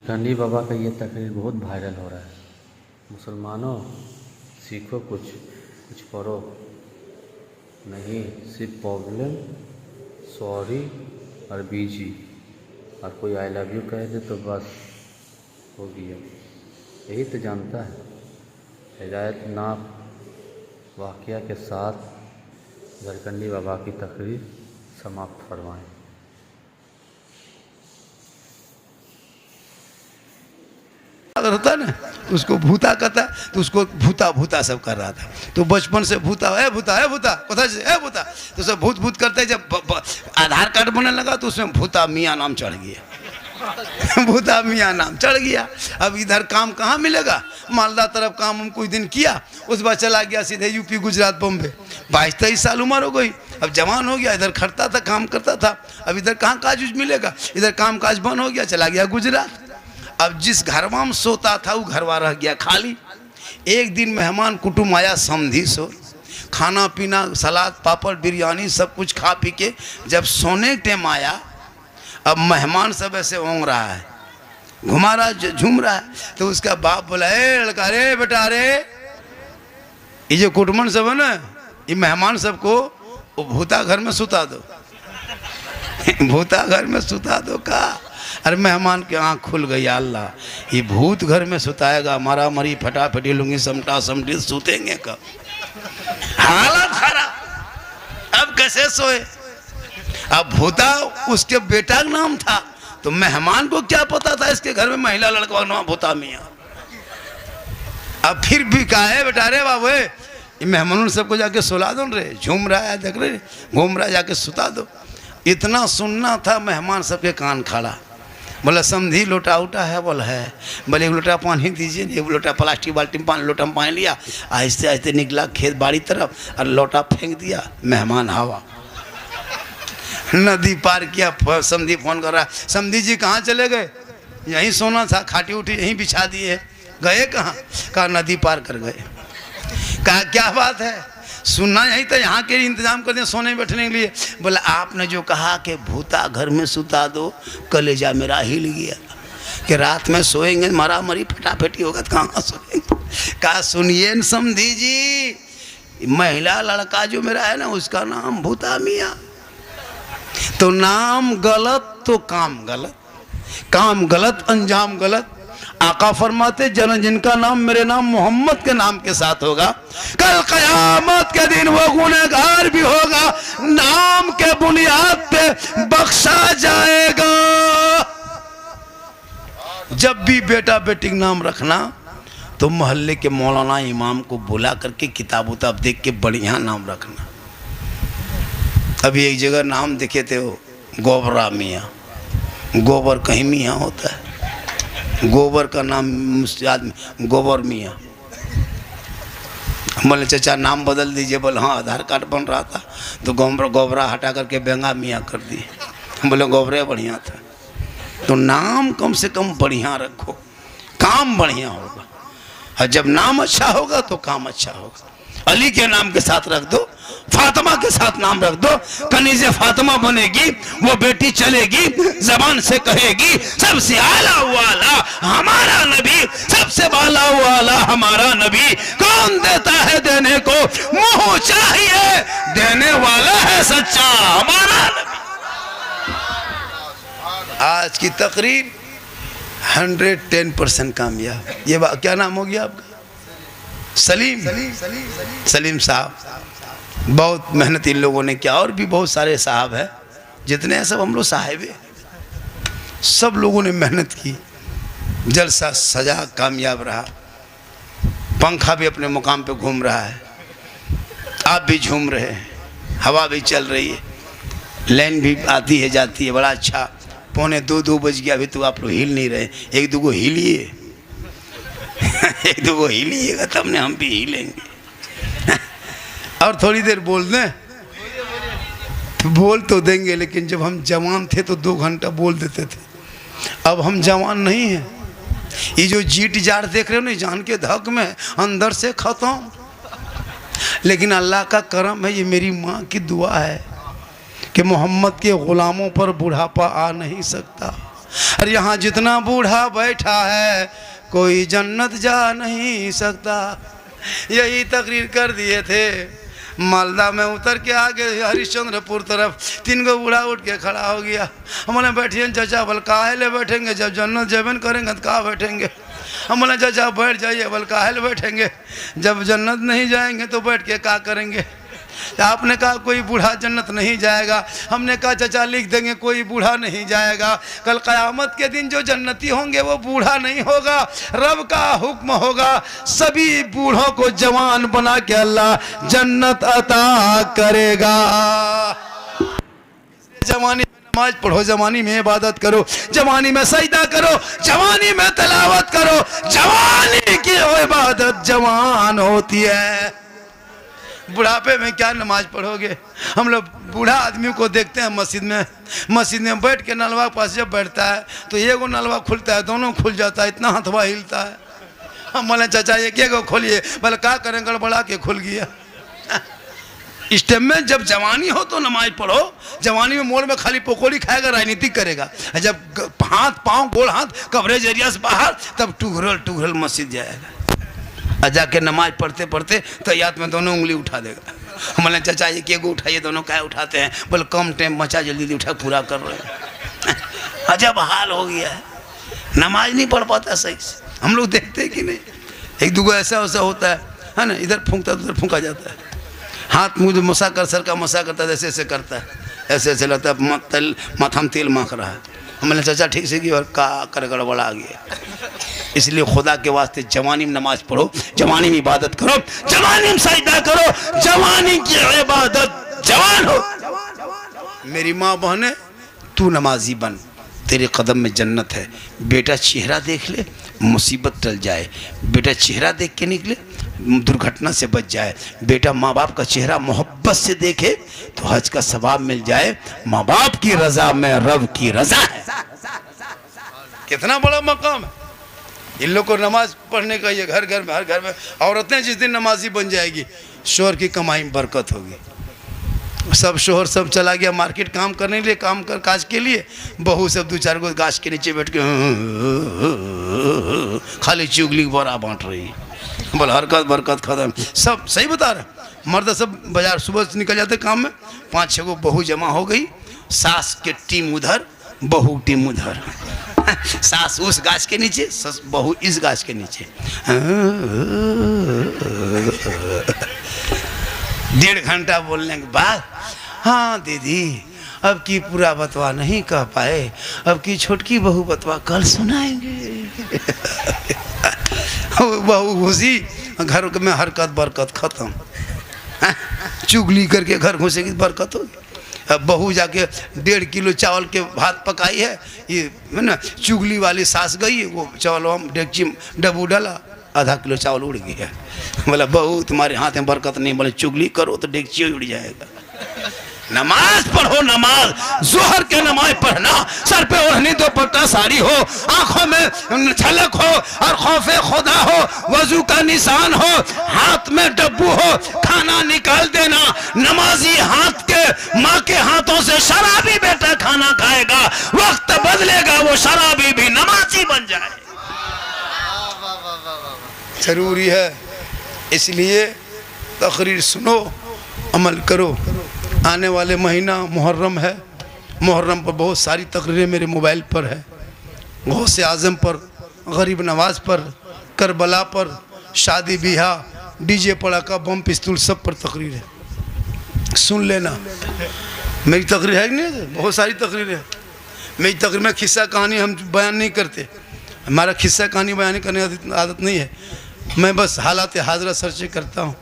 गंडी बाबा का ये तकरीर बहुत वायरल हो रहा है। मुसलमानों सीखो, कुछ पढ़ो। नहीं, सिर्फ प्रॉब्लम, सॉरी और बीजी, और कोई आई लव यू कह दे तो बस हो गया। यही तो जानता है। हिदायत नाफ वाक़या के साथ झारखंडी बाबा की तकरीर समाप्त फरमाएं। होता ना, तो उसको भूता कहता, तो उसको भूता भूता सब कर रहा था। तो बचपन से भूता है, भूता है, भूता कथा है, भूता तो सब भूत भूत करते। जब आधार कार्ड बनने लगा तो उसमें भूता मियाँ नाम चढ़ गया। भूता मियाँ नाम चढ़ गया। अब इधर काम कहाँ मिलेगा? मालदा तरफ काम हम कुछ दिन किया, उस बार चला गया सीधे यूपी, गुजरात, बॉम्बे। 22-23 साल उम्र हो गई, अब जवान हो गया। इधर खटता था, काम करता था। अब इधर कहाँ काज मिलेगा? इधर काम काज बंद हो गया, चला गया गुजरात। अब जिस घरवा में सोता था वो घरवा रह गया खाली। एक दिन मेहमान कुटुंब आया, समधी सो, खाना पीना, सलाद पापड़ बिरयानी सब कुछ खा पी के जब सोने टाइम आया, अब मेहमान सब ऐसे ओंग रहा है, घुमा रहा, झूम रहा है। तो उसका बाप बोला, ए लड़का, रे बेटा, रे ये जो कुटुंब सब है ना, ये मेहमान सबको वो भूता घर में सुता दो। भूता घर में सुता दो का? अरे मेहमान की आँख खुल गई, अल्लाह ये भूत घर में सुताएगा, मारा मरी फटाफटी लूंगी समटा समटी, सुतेंगे कब? हालत खराब। अब कैसे सोए? अब भूता उसके बेटा का नाम था, तो मेहमान को क्या पता था इसके घर में महिला लड़का नाम भूता मियाँ। अब फिर भी कहा है, बेटा रे बाबू, ये मेहमानों सबको जाके सुला दो रे, झूम रहा है, देख रहे घूम रहा है, जाके सुता दो। इतना सुनना था, मेहमान सबके कान खड़ा। बोला, समझी लोटा उठा है? बोला है। बोले, एक लोटा पानी दीजिए। एक लोटा प्लास्टिक बाल्टी में पानी, लोटा में पानी लिया, आहिस्ते आहिस्ते निकला खेत बाड़ी तरफ और लोटा फेंक दिया। मेहमान हवा। नदी पार किया। समधी फोन कर रहा, समधी जी कहाँ चले गए? यहीं सोना था, खाटी उठी यहीं बिछा दिए। गए कहाँ? कहा नदी पार कर गए। कहा क्या बात है? सुनना यही तो, यहाँ के इंतजाम कर दें सोने बैठने के लिए। बोला, आपने जो कहा कि भूता घर में सुता दो, कलेजा मेरा हिल गया कि रात में सोएंगे मरा मरी फटाफटी होगा तो कहाँ सोएंगे। कहा सुनिए समधी जी, महिला लड़का जो मेरा है ना, उसका नाम भूता मियाँ। तो नाम गलत तो काम गलत, काम गलत अंजाम गलत। आका फरमाते, जन जिनका नाम मेरे नाम मोहम्मद के नाम के साथ होगा, कल कयामत के दिन वो गुनहगार भी होगा, नाम के बुनियाद पे बख्शा जाएगा। जब भी बेटा बेटी का नाम रखना तो मोहल्ले के मौलाना इमाम को बुला करके किताब उताब देख के बढ़िया नाम रखना। अभी एक जगह नाम देखे थे, वो गोबरा मियाँ। गोबर कहीं मियाँ होता है, गोबर का नाम आदमी गोबर मियाँ। बोले चाचा नाम बदल दीजिए। बोले हाँ, आधार कार्ड बन रहा था तो गोबरा हटा करके बेंगा मियाँ कर दिए। बोले गोबरे बढ़िया था। तो नाम कम से कम बढ़िया रखो, काम बढ़िया होगा, और जब नाम अच्छा होगा तो काम अच्छा होगा। अली के नाम के साथ रख दो, फातिमा के साथ नाम रख दो, कनीज़े फातिमा बनेगी, वो बेटी चलेगी, जबान से कहेगी सबसे आला वाला हमारा नबी, सबसे बाला वाला हमारा नबी। कौन देता है देने को, मुंह चाहिए देने वाला है सच्चा हमारा नबी। आज की तकरीर 110% कामयाब। ये क्या नाम हो गया आपका? सलीम साहब। बहुत मेहनत इन लोगों ने किया, और भी बहुत सारे साहब हैं, जितने हैं सब हम लोग साहिब। सब लोगों ने मेहनत की, जलसा सजा कामयाब रहा। पंखा भी अपने मुकाम पे घूम रहा है, आप भी झूम रहे हैं, हवा भी चल रही है, लाइन भी आती है जाती है। बड़ा अच्छा। 1:45 बज गया, अभी तो आप लोग हिल नहीं रहे। एक दो हिलिए। एक दो हिलिएगा तब ने हम भी हिलेंगे। और थोड़ी देर बोल दें, बोल तो देंगे, लेकिन जब हम जवान थे तो 2 घंटा बोल देते थे। अब हम जवान नहीं हैं। ये जो जीट जाट देख रहे हो ना, जान के धक में अंदर से खत्म। लेकिन अल्लाह का करम है, ये मेरी माँ की दुआ है कि मोहम्मद के ग़ुलामों पर बुढ़ापा आ नहीं सकता। और यहाँ जितना बूढ़ा बैठा है कोई जन्नत जा नहीं सकता। यही तकरीर कर दिए थे। मालदा में उतर के आगे हरिश्चंद्रपुर तरफ 3 गो बूढ़ा उठ के खड़ा हो गया। हमने बैठिए चाचा, बोल काहे ले बैठेंगे, जब जन्नत जबन करेंगे तो कहाँ बैठेंगे। हमने चाचा बैठ जाइए, बोल काहे ले बैठेंगे, जब जन्नत नहीं जाएंगे तो बैठ के क्या करेंगे। आपने कहा कोई बूढ़ा जन्नत नहीं जाएगा। हमने कहा चाचा लिख देंगे कोई बूढ़ा नहीं जाएगा। कल क़यामत के दिन जो जन्नती होंगे वो बूढ़ा नहीं होगा, रब का हुक्म होगा, सभी बूढ़ों को जवान बना के अल्लाह जन्नत अता करेगा। जवानी में नमाज पढ़ो, जवानी में इबादत करो, जवानी में सजदा करो, जवानी में तिलावत करो। जवानी की इबादत जवान होती है। बुढ़ापे में क्या नमाज पढ़ोगे। हम लोग बूढ़ा आदमी को देखते हैं मस्जिद में बैठ के नलवा के पास जब बैठता है तो एगो नलवा खुलता है, दोनों खुल जाता है, इतना हथवा हिलता है। हम बोले चाचा एक एगो खोलिए, बोले क्या करें, गड़बड़ा के खुल गया। इस टाइम में जब जवानी हो तो नमाज पढ़ो। जवानी में मोड़ में खाली पकौड़ी खाएगा, राजनीति करेगा। जब हाथ पाँव गोल हाथ कवरेज एरिया से बाहर, तब टूघरल मस्जिद जाएगा। जाके नमाज पढ़ते पढ़ते तैयात में दोनों उंगली उठा देगा। हमारे चाचा एक एगो उठाइए, दोनों क्या उठाते हैं, बोले कम टाइम बचा, जल्दी उठा पूरा कर रहे हैं। अजब हाल हो गया है, नमाज नहीं पढ़ पाता सही से। हम लोग देखते हैं कि नहीं, एक दूगो ऐसा वैसा होता है ना, इधर फूंकता है उधर फूंका जाता है। हाथ मुँह मसा कर, सर का मसा करता है, ऐसे ऐसे करता है, ऐसे ऐसे लगता है माथा में तेल माख रहा है। हमारे चाचा ठीक से की और का कर गड़बड़ा आ गया। इसलिए खुदा के वास्ते जवानी में नमाज पढ़ो, जवानी में इबादत करो, जवानी में सजदा करो, जवानी की इबादत जवान हो। मेरी माँ बहने, तू नमाजी बन, तेरे कदम में जन्नत है। बेटा चेहरा देख ले मुसीबत टल जाए, बेटा चेहरा देख के निकले दुर्घटना से बच जाए, बेटा माँ बाप का चेहरा मोहब्बत से देखे तो हज का सवाब मिल जाए। माँ बाप की रजा में रब की रजा है। कितना बड़ा मकाम है इन लोग को नमाज पढ़ने का। ये घर घर में, हर घर में औरतें जिस दिन नमाजी बन जाएगी, शोहर की कमाई में बरकत होगी। सब शोहर सब चला गया मार्केट काम करने के लिए, काम कर काज के लिए, बहू सब 2-4 गो गाछ के नीचे बैठ के खाली चुगली बोरा बांट रही। बोल हरकत बरकत खत्म। सब सही बता रहे। मर्द सब बाजार सुबह से निकल जाते काम में, 5-6 गो बहू जमा हो गई, सास के टीम उधर, बहू टीम उधर। सास उस गाछ के नीचे, बहू इस गाछ के नीचे। 1.5 घंटा बोलने के बाद, हाँ दीदी अब की पूरा बतवा नहीं कह पाए, अब की छोटकी बहू बतवा कल सुनाएंगे। बहू घुसी घर में, हरकत बरकत खत्म। चुगली करके घर घुसेगी बरकत होगी। अब बहू जाके 1.5 किलो चावल के भात पकाई है, ये है ना, चुगली वाली सास गई, वो चावल हम डेगची डबू डाला, आधा किलो चावल उड़ गया। बोला बहू तुम्हारे हाथ में बरकत नहीं, बोले चुगली करो तो डेगची उड़ जाएगा। नमाज पढ़ो, नमाज जोहर के नमाज पढ़ना, सर पे ओढ़नी दुपट्टा साड़ी हो, आंखों में झलक हो और खौफे खुदा हो, वजू का निशान हो, हाथ में डब्बू हो, खाना निकाल देना। नमाजी हाथ के माँ के हाथों से शराबी बेटा खाना खाएगा, वक्त बदलेगा, वो शराबी भी नमाजी बन जाए। जरूरी है, इसलिए तकरीर सुनो, अमल करो। आने वाले महीना मुहर्रम है, मुहर्रम पर बहुत सारी तकरीरें मेरे मोबाइल पर है। गौसे आज़म पर, गरीब नवाज पर, करबला पर, शादी ब्याह, डीजे पड़ाका बम पिस्तूल सब पर तकरीर है। सुन लेना। मेरी तकरीर है कि नहीं, बहुत सारी तकरीरें। मेरी तकरीर में किस्सा कहानी हम बयान नहीं करते, हमारा किस्सा कहानी बयान करने की आदत नहीं है। मैं बस हालात हाजरा सर्च करता हूँ।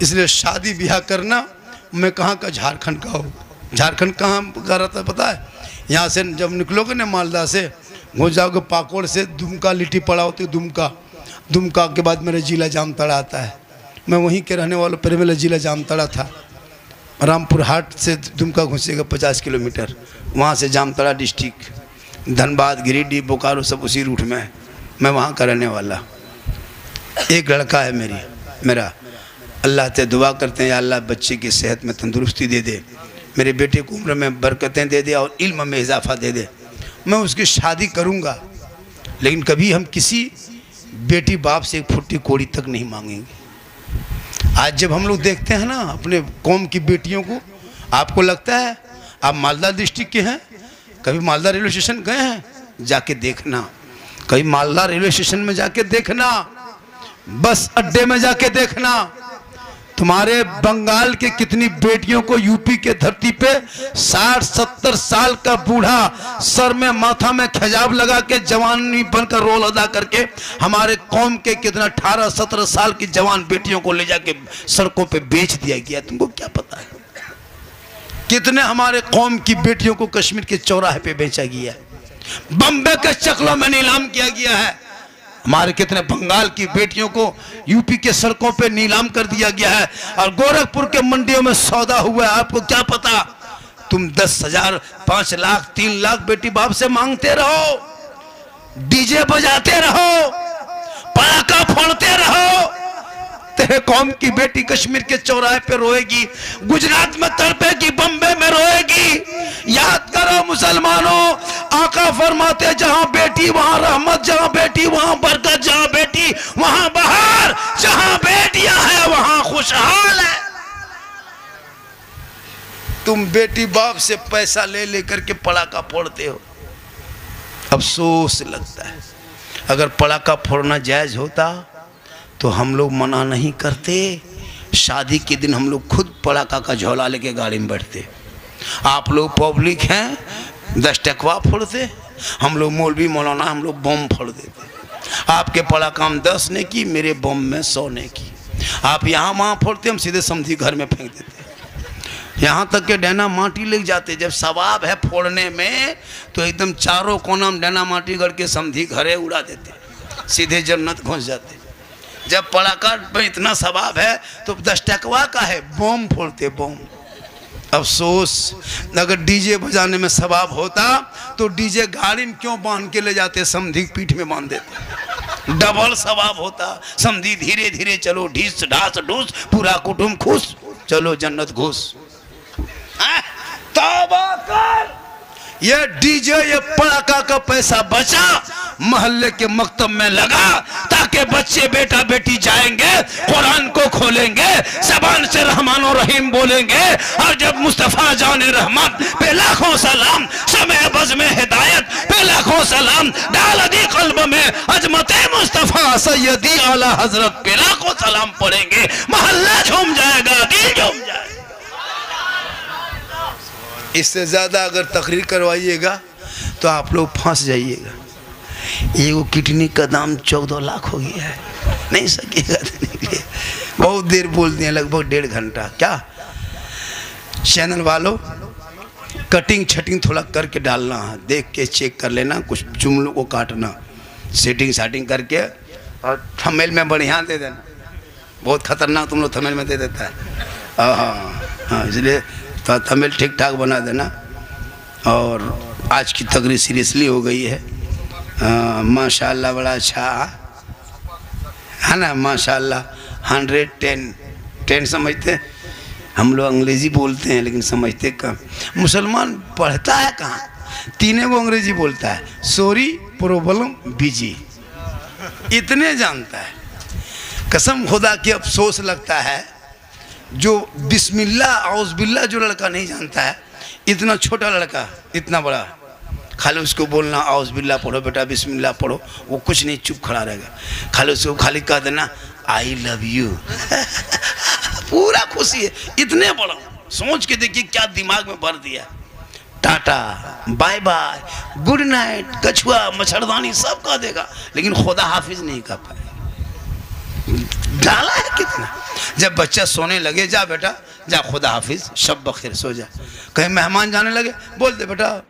इसलिए शादी ब्याह करना, मैं कहाँ का, झारखंड का हूँ। झारखंड कहाँ का रहता है पता है? यहाँ से जब निकलोगे ना मालदा से, घुस जाओगे पाकोड़ से, दुमका लिट्टी पड़ा होती है, दुमका के बाद मेरा जिला जामताड़ा आता है। मैं वहीं के रहने वालों पर, मेरा जिला जामताड़ा था। रामपुर हाट से दुमका घुसेगा 50 किलोमीटर, वहाँ से जामताड़ा डिस्ट्रिक्ट, धनबाद, गिरिडीह, बोकारो सब उसी रूट में है। मैं वहाँ का रहने वाला। एक लड़का है मेरा, अल्लाह से दुआ करते हैं या अल्लाह बच्चे की सेहत में तंदुरुस्ती दे दे, मेरे बेटे को उम्र में बरकतें दे दे और इल्म में इजाफा दे दे। मैं उसकी शादी करूँगा, लेकिन कभी हम किसी बेटी बाप से एक फुट्टी कोड़ी तक नहीं मांगेंगे। आज जब हम लोग देखते हैं ना अपने कौम की बेटियों को, आपको लगता है, आप मालदा डिस्ट्रिक्ट के हैं, कभी मालदा रेलवे स्टेशन गए हैं? जाके देखना, कभी मालदा रेलवे स्टेशन में जाके देखना, बस अड्डे में जाके देखना, तुम्हारे बंगाल के कितनी बेटियों को यूपी के धरती पे 60-70 साल का बूढ़ा सर में माथा में खिजाब लगा के जवानी बनकर रोल अदा करके हमारे कौम के कितना 18-17 साल की जवान बेटियों को ले जाके सड़कों पे बेच दिया गया। तुमको क्या पता है कितने हमारे कौम की बेटियों को कश्मीर के चौराहे पे बेचा गया है, बम्बे के चकलों में नीलाम किया गया है, हमारे कितने बंगाल की बेटियों को यूपी के सड़कों पे नीलाम कर दिया गया है, और गोरखपुर के मंडियों में सौदा हुआ है। आपको क्या पता? तुम 10,000, 5 लाख, 3 लाख बेटी बाप से मांगते रहो, डीजे बजाते रहो, पटाखा फोड़ते रहो, तेरे कौम की बेटी कश्मीर के चौराहे पे रोएगी, गुजरात में तड़पेगी, बम्बे में रोएगी। याद करो मुसलमानों, आका फरमाते जहां बेटी वहां रहमत, जहां बेटी वहां बरकत, जहां बेटी वहां बहार, जहां बेटियां हैं वहां खुशहाल है। तुम बेटी बाप से पैसा ले लेकर के पटाखा फोड़ते हो, अफसोस लगता है। अगर पटाखा फोड़ना जायज होता तो हम लोग मना नहीं करते, शादी के दिन हम लोग खुद पटाखा का झोला लेके गाड़ी में बैठते। आप लोग पब्लिक हैं, 10 टकवा फोड़ते, हम लोग मौलवी मौलाना हम लोग बम फोड़ देते। आपके पटाखा हम 10 ने की, मेरे बम में 100 ने की। आप यहाँ वहाँ फोड़ते, हम सीधे समझी घर में फेंक देते। यहाँ तक के डैना माटी लग जाते। जब सवाब है फोड़ने में तो एकदम चारों कोना में डैना माटी गढ़ के समझी घरे उड़ा देते, सीधे जन्नत घुस जाते। जब पटाखा में इतना सवाब है तो 10 टकवा का है, बम फोड़ते बम। अफसोस, अगर डीजे बजाने में सवाब होता तो डीजे गाड़ी में क्यों बांध के ले जाते, समधी पीठ में बांध देते, डबल सवाब होता। समधी धीरे धीरे चलो, ढीस ढास ढूस, पूरा कुटुंब खुश, चलो जन्नत घुस। तौबा कर, ये डीजे ये पटाखा का पैसा बचा, मोहल्ले के मकतब में लगा, ताकि बच्चे बेटा बेटी जाएंगे, कुरान को खोलेंगे, ज़बान से रहमान और रहीम बोलेंगे, और जब मुस्तफ़ा जाने रहमत पे लाखों सलाम, समय बज़ में हिदायत पे लाखों सलाम, डाल दी कल्ब में अजमत मुस्तफ़ा सैयदी आला हजरत पे लाखों सलाम पढ़ेंगे, मोहल्ला झूम जाएगा, दिल झूम जाएगा। इससे ज़्यादा अगर तकरीर करवाइएगा तो आप लोग फंस जाइएगा। एगो किडनी का दाम 14 लाख हो गया है, नहीं सकेगा देने के लिए। बहुत देर बोल दिए, लगभग 1.5 घंटा। क्या चैनल वालों, कटिंग छटिंग थोड़ा करके डालना है, देख के चेक कर लेना, कुछ जुमलों को काटना, सेटिंग साटिंग करके, और थंबनेल में बढ़िया दे देना। बहुत खतरनाक तुम लोग थंबनेल में दे देता है। हाँ, इसलिए तो थंबनेल ठीक ठाक बना देना। और आज की तकरीर सीरियसली हो गई है। माशाल्लाह बड़ा अच्छा है ना, माशाल्लाह 110 समझते। हम लोग अंग्रेज़ी बोलते हैं लेकिन समझते कम। मुसलमान पढ़ता है कहाँ, 3 गो अंग्रेज़ी बोलता है, सॉरी, प्रॉब्लम, बिजी, इतने जानता है। कसम खुदा की अफसोस लगता है जो बिस्मिल्लाह औज़बिल्लाह जो लड़का नहीं जानता है, इतना छोटा लड़का इतना बड़ा, खाली उसको बोलना औज़बिल्लाह पढ़ो बेटा, बिस्मिल्लाह पढ़ो, वो कुछ नहीं, चुप खड़ा रहेगा। खाली उसको खाली कह देना आई लव यू पूरा खुशी है। इतने बड़ा, सोच के देखिए क्या दिमाग में भर दिया। Tata, bye bye, good night, कछुआ, मच्छरदानी सब कह देगा, लेकिन खुदा हाफिज नहीं कह पाए। डाला है कितना। जब बच्चा सोने लगे, जा बेटा जा, खुदा हाफिज, शब बखैर, सो जा। कहीं मेहमान जाने लगे, बोल दे बेटा